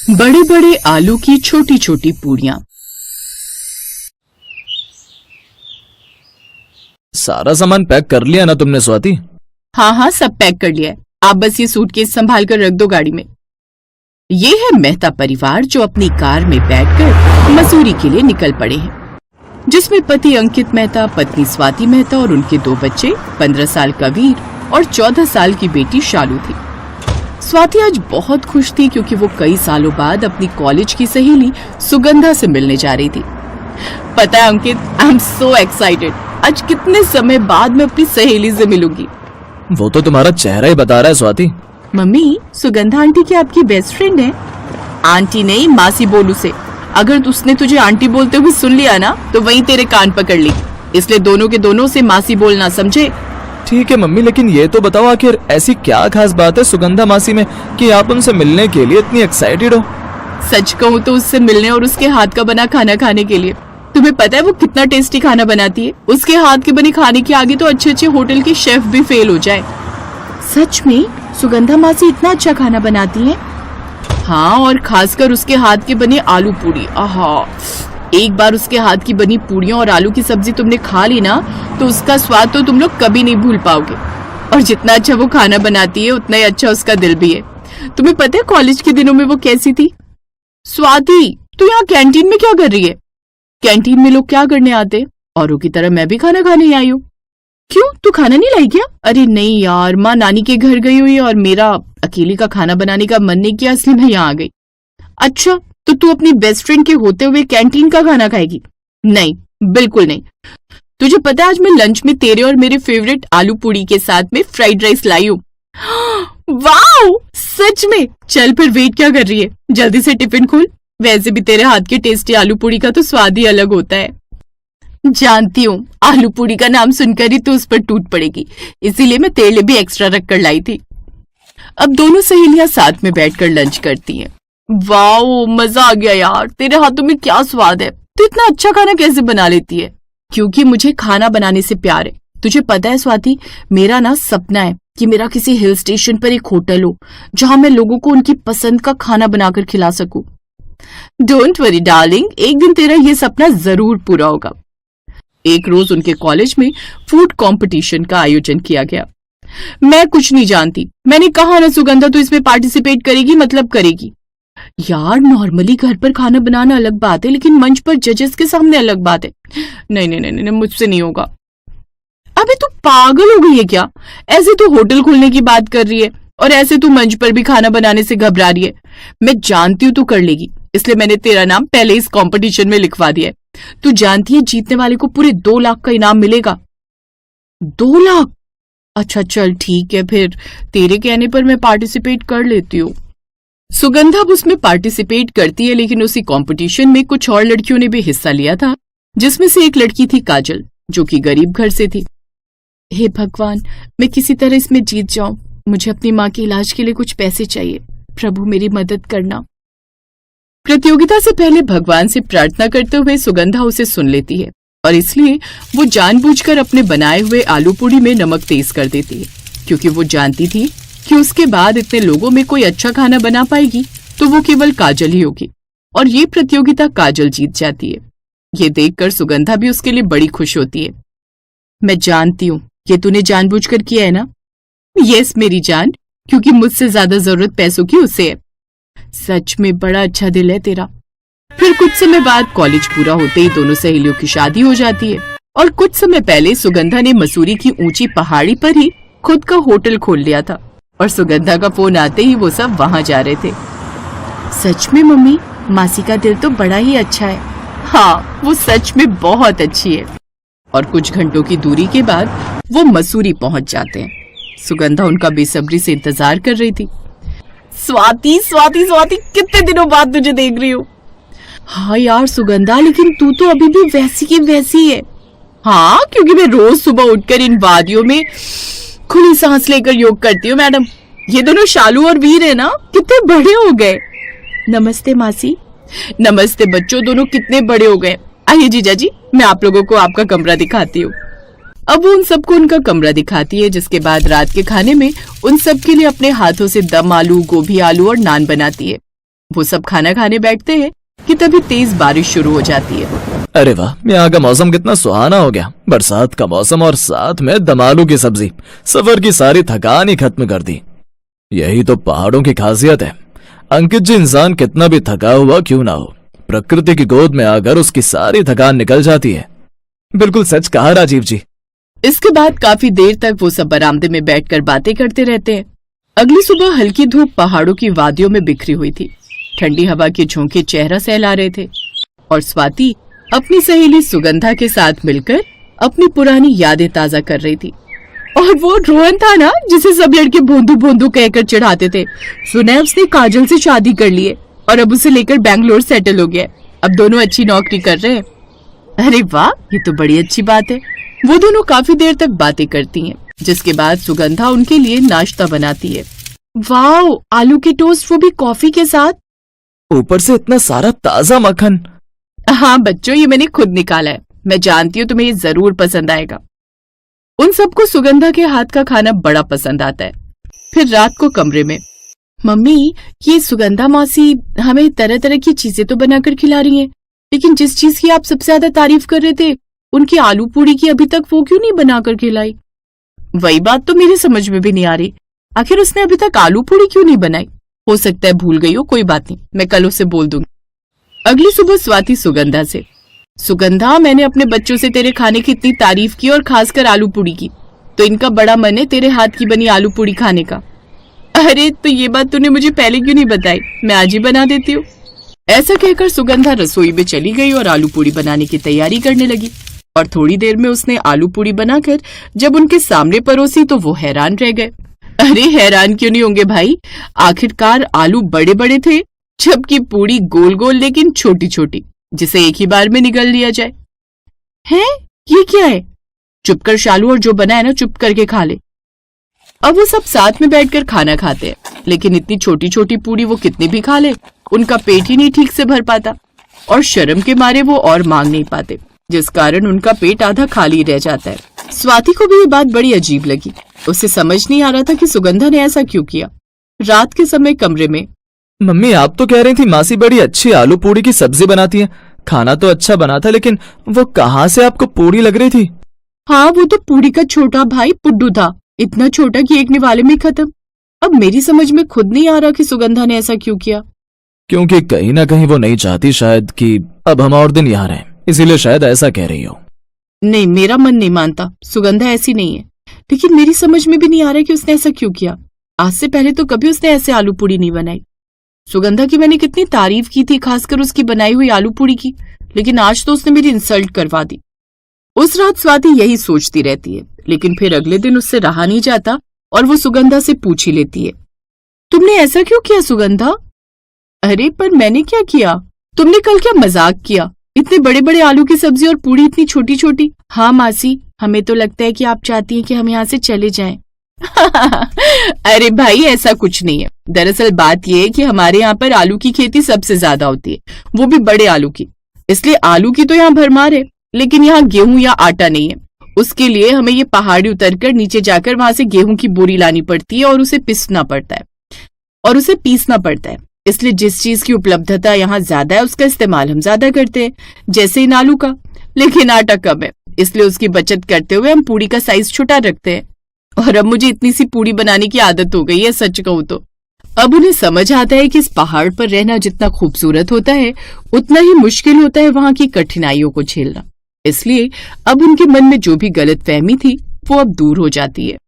बड़े बड़े आलू की छोटी छोटी पूड़ियाँ। सारा सामान पैक कर लिया ना तुमने स्वाति? हाँ हाँ, सब पैक कर लिया है। आप बस ये सूटकेस संभाल कर रख दो गाड़ी में। ये है मेहता परिवार जो अपनी कार में बैठकर मसूरी के लिए निकल पड़े हैं, जिसमें पति अंकित मेहता, पत्नी स्वाति मेहता और उनके 2 बच्चे 15 साल का वीर और 14 साल की बेटी शालू थी। स्वाति आज बहुत खुश थी क्योंकि वो कई सालों बाद अपनी कॉलेज की सहेली सुगंधा से मिलने जा रही थी। पता है अंकित, आई एम सो एक्साइटेड। आज कितने समय बाद मैं अपनी सहेली से मिलूंगी। वो तो तुम्हारा चेहरा ही बता रहा है स्वाति। मम्मी, सुगंधा आंटी की आपकी बेस्ट फ्रेंड है। आंटी नहीं, मासी बोलू से। अगर उसने तुझे आंटी बोलते हुए सुन लिया ना तो वहीं तेरे कान पकड़ ली, इसलिए दोनों के दोनों से मासी बोलना, समझे? ठीक है मम्मी, लेकिन ये तो बताओ आखिर ऐसी क्या खास बात है सुगंधा मासी में कि आप उनसे मिलने के लिए इतनी एक्साइटेड हो? सच कहूँ तो उससे मिलने और उसके हाथ का बना खाना खाने के लिए। तुम्हें पता है वो कितना टेस्टी खाना बनाती है? उसके हाथ के बने खाने के आगे तो अच्छे अच्छे होटल के शेफ भी फेल हो जाए। सच में सुगंधा मासी इतना अच्छा खाना बनाती है? हाँ, और खासकर उसके हाथ के बने आलू पूड़ी। आहा, एक बार उसके हाथ की बनी पूड़ियों और आलू की सब्जी तुमने खा ली ना तो उसका स्वाद तो तुम लोग कभी नहीं भूल पाओगे। और जितना अच्छा वो खाना बनाती है उतना ही अच्छा उसका दिल भी है। तुम्हें पता है कॉलेज के दिनों में वो कैसी थी? स्वाति, तू यहाँ कैंटीन में क्या कर रही है? कैंटीन में लोग क्या करने आते? औरों की तरह मैं भी खाना खाने आई हूँ। क्यों, तू खाना नहीं लाई क्या? अरे नहीं यार, माँ नानी के घर गई हुई है और मेरा अकेले का खाना बनाने का मन नहीं किया, इसलिए मैं यहाँ आ गई। अच्छा, तो तू अपनी बेस्ट फ्रेंड के होते हुए कैंटीन का खाना खाएगी? नहीं, बिल्कुल नहीं। तुझे पता है आज मैं लंच में तेरे और मेरे फेवरेट आलू पूड़ी के साथ में फ्राइड राइस लाई हूँ। वाओ, सच में? चल फिर वेट क्या कर रही है, जल्दी से टिफिन खोल। वैसे भी तेरे हाथ के टेस्टी आलू पूड़ी का तो स्वाद ही अलग होता है। जानती हूँ, आलू पूड़ी का नाम सुनकर ही तू उस पर टूट पड़ेगी, इसीलिए मैं तेरे लिए भी एक्स्ट्रा रख कर लाई थी। अब दोनों सहेलियां साथ में बैठकर लंच करती हैं। वाओ, मजा आ गया यार, तेरे हाथों में क्या स्वाद है। तू इतना अच्छा खाना कैसे बना लेती है? क्योंकि मुझे खाना बनाने से प्यार है। तुझे पता है स्वाति, मेरा ना सपना है कि मेरा किसी हिल स्टेशन पर एक होटल हो जहां मैं लोगों को उनकी पसंद का खाना बनाकर खिला सकूं। डोंट वरी डार्लिंग, एक दिन तेरा ये सपना जरूर पूरा होगा। एक रोज उनके कॉलेज में फूड कंपटीशन का आयोजन किया गया। मैं कुछ नहीं जानती, मैंने कहा ना सुगंधा तू इसमें पार्टिसिपेट करेगी, मतलब करेगी। यार नॉर्मली घर पर खाना बनाना अलग बात है, लेकिन मंच पर जजेस के सामने अलग बात है। नहीं नहीं नहीं, नहीं मुझसे नहीं होगा। अबे तू पागल हो गई है क्या? ऐसे तू होटल खोलने की बात कर रही है और ऐसे तू मंच पर भी खाना बनाने से घबरा रही है। मैं जानती हूँ तू कर लेगी, इसलिए मैंने तेरा नाम पहले इस कंपटीशन में लिखवा दिया है। तू जानती है जीतने वाले को पूरे 2 लाख का इनाम मिलेगा। 2 लाख? अच्छा चल ठीक है, फिर तेरे कहने पर मैं पार्टिसिपेट कर लेती हूँ। सुगंधा उसमें पार्टिसिपेट करती है, लेकिन उसी कंपटीशन में कुछ और लड़कियों ने भी हिस्सा लिया था, जिसमें से एक लड़की थी काजल, जो कि गरीब घर से थी। हे भगवान, मैं किसी तरह इसमें जीत जाऊं। मुझे अपनी माँ के इलाज के लिए कुछ पैसे चाहिए। प्रभु मेरी मदद करना। प्रतियोगिता से पहले भगवान से प्रार्थना करते हुए सुगंधा उसे सुन लेती है और इसलिए वो जानबूझकर अपने बनाए हुए आलू पूड़ी में नमक तेज कर देती है, क्योंकि वो जानती थी कि उसके बाद इतने लोगों में कोई अच्छा खाना बना पाएगी तो वो केवल काजल ही होगी, और ये प्रतियोगिता काजल जीत जाती है। ये देखकर सुगंधा भी उसके लिए बड़ी खुश होती है। मैं जानती हूँ ये तूने जानबूझकर किया है ना? यस मेरी जान, क्योंकि मुझसे ज्यादा जरूरत पैसों की उसे है। सच में बड़ा अच्छा दिल है तेरा। फिर कुछ समय बाद कॉलेज पूरा होते ही दोनों सहेलियों की शादी हो जाती है, और कुछ समय पहले सुगंधा ने मसूरी की ऊंची पहाड़ी पर ही खुद का होटल खोल लिया था, और सुगंधा का फोन आते ही वो सब वहां जा रहे थे। सच में मम्मी, मासी का दिल तो बड़ा ही अच्छा है। हाँ, वो सच में बहुत अच्छी है। और कुछ घंटों की दूरी के बाद वो मसूरी पहुंच जाते हैं। सुगंधा उनका बेसब्री से इंतजार कर रही थी। स्वाति स्वाति स्वाति, कितने दिनों बाद तुझे देख रही हूँ। हाँ यार सुगंधा, लेकिन तू तो अभी भी वैसी की वैसी है। हाँ, क्योंकि मैं रोज सुबह उठकर इन वादियों में खुली सांस लेकर योग करती हूँ मैडम। ये दोनों शालू और वीर है ना, कितने बड़े हो गए। नमस्ते मासी। नमस्ते बच्चों, दोनों कितने बड़े हो गए। आइए जीजा जी, मैं आप लोगों को आपका कमरा दिखाती हूँ। अब वो उन सबको उनका कमरा दिखाती है, जिसके बाद रात के खाने में उन सब के लिए अपने हाथों से दम आलू, गोभी आलू और नान बनाती है। वो सब खाना खाने बैठते हैं कि तभी तेज बारिश शुरू हो जाती है। अरे वाह, यहाँ का मौसम कितना सुहाना हो गया। बरसात का मौसम और साथ में दम आलू की सब्जी सफर की सारी थकान ही खत्म कर दी। यही तो पहाड़ों की खासियत है। अंकित जी, इंसान कितना भी थका हुआ क्यों ना हो, प्रकृति की गोद में आकर उसकी सारी थकान निकल जाती है। बिल्कुल सच कहा राजीव जी। इसके बाद काफी देर तक वो सब बरामदे में बैठकर बातें करते रहते हैं। अगली सुबह हल्की धूप पहाड़ों की वादियों में बिखरी हुई थी। ठंडी हवा के झोंके चेहरा सहला रहे थे और स्वाति अपनी सहेली सुगंधा के साथ मिलकर अपनी पुरानी यादें ताजा कर रही थी। और वो रोहन था ना, जिसे सब लड़के भोंदू भोंदू कहकर चिढ़ाते थे, सुना है उसने काजल से शादी कर ली है और अब उसे लेकर बैंगलोर सेटल हो गया। अब दोनों अच्छी नौकरी कर रहे हैं। अरे वाह, ये तो बड़ी अच्छी बात है। वो दोनों काफी देर तक बातें करती हैं, जिसके बाद सुगंधा उनके लिए नाश्ता बनाती है। वाह, आलू के टोस्ट, वो भी कॉफी के साथ, ऊपर से इतना सारा ताजा मक्खन। हाँ बच्चों, ये मैंने खुद निकाला है। मैं जानती हूँ तुम्हें ये जरूर पसंद आएगा। उन सबको सुगंधा के हाथ का खाना बड़ा पसंद आता है। फिर रात को कमरे में, मम्मी, ये सुगंधा मौसी हमें तरह तरह की चीजें तो बनाकर खिला रही हैं, लेकिन जिस चीज की आप सबसे ज्यादा तारीफ कर रहे थे, उनकी आलू पूड़ी की अभी तक वो क्यों नहीं बनाकर खिलाई? वही बात तो मेरी समझ में भी नहीं आ रही। आखिर उसने अभी तक आलू पूड़ी क्यों नहीं बनाई? हो सकता है भूल गई हो, कोई बात नहीं, मैं कल उसे बोल दूंगी। अगली सुबह स्वाति सुगंधा से, सुगंधा, मैंने अपने बच्चों से तेरे खाने की इतनी तारीफ की और खासकर आलू पूड़ी की, तो इनका बड़ा मन है तेरे हाथ की बनी आलू पूड़ी खाने का। अरे तो ये बात तूने मुझे पहले क्यों नहीं बताई? मैं आज ही बना देती हूँ। ऐसा कहकर सुगंधा रसोई में चली गई और आलू पूड़ी बनाने की तैयारी करने लगी। और थोड़ी देर में उसने आलू पूड़ी बनाकर जब उनके सामने परोसी तो वो हैरान रह गए। अरे हैरान क्यों नहीं होंगे भाई, आखिरकार आलू बड़े बड़े थे, जबकि पूड़ी गोल गोल लेकिन छोटी छोटी, जिसे एक ही बार में निगल लिया जाए। हैं, ये क्या है? चुप कर शालू, और जो बना है ना चुप करके खा ले। अब वो सब साथ में बैठकर खाना खाते हैं, लेकिन इतनी छोटी छोटी पूड़ी वो कितनी भी खा ले, उनका पेट ही नहीं ठीक से भर पाता और शर्म के मारे वो और मांग नहीं पाते, जिस कारण उनका पेट आधा खाली रह जाता है। स्वाति को भी ये बात बड़ी अजीब लगी। उसे समझ नहीं आ रहा था कि सुगंधा ने ऐसा क्यों किया। रात के समय कमरे में, मम्मी, आप तो कह रही थी मासी बड़ी अच्छी आलू पूड़ी की सब्जी बनाती है। खाना तो अच्छा बना था, लेकिन वो कहाँ से आपको पूड़ी लग रही थी? हाँ, वो तो पूड़ी का छोटा भाई पुड्डू था, इतना छोटा कि एक निवाले में खत्म। अब मेरी समझ में खुद नहीं आ रहा कि सुगंधा ने ऐसा क्यों किया। क्योंकि कहीं ना कहीं वो नहीं चाहती शायद कि अब हम और दिन यहाँ रहें, इसीलिए शायद ऐसा कह रही हो। नहीं, मेरा मन नहीं मानता, सुगंधा ऐसी नहीं है, लेकिन मेरी समझ में भी नहीं आ रहा कि उसने ऐसा क्यों किया। आज से पहले तो कभी उसने ऐसे आलू पूड़ी नहीं बनाई। सुगंधा की मैंने कितनी तारीफ की थी, खासकर उसकी बनाई हुई आलू पूड़ी की, लेकिन आज तो उसने मेरी इंसल्ट करवा दी। उस रात स्वाति यही सोचती रहती है, लेकिन फिर अगले दिन उससे रहा नहीं जाता और वो सुगंधा से पूछ ही लेती है, तुमने ऐसा क्यों किया सुगंधा? अरे पर मैंने क्या किया? तुमने कल क्या मजाक किया? इतने बड़े बड़े आलू की सब्जी और पूड़ी इतनी छोटी छोटी। हाँ मासी, हमें तो लगता है कि आप चाहती हैं कि हम यहाँ से चले जाएं। अरे भाई, ऐसा कुछ नहीं है। दरअसल बात यह है कि हमारे यहाँ पर आलू की खेती सबसे ज्यादा होती है, वो भी बड़े आलू की। इसलिए आलू की तो यहाँ भरमार है, लेकिन यहाँ गेहूं या आटा नहीं है। उसके लिए हमें ये पहाड़ी उतरकर नीचे जाकर वहां से गेहूं की बोरी लानी पड़ती है और उसे पीसना पड़ता है। इसलिए जिस चीज की उपलब्धता यहाँ ज्यादा है उसका इस्तेमाल हम ज्यादा करते हैं, जैसे इन आलू का। लेकिन आटा कम है, इसलिए उसकी बचत करते हुए हम पूड़ी का साइज छोटा रखते हैं। और अब मुझे इतनी सी पूड़ी बनाने की आदत हो गई है, सच कहूं तो। अब उन्हें समझ आता है कि इस पहाड़ पर रहना जितना खूबसूरत होता है, उतना ही मुश्किल होता है वहां की कठिनाइयों को झेलना। इसलिए अब उनके मन में जो भी गलतफहमी थी वो अब दूर हो जाती है।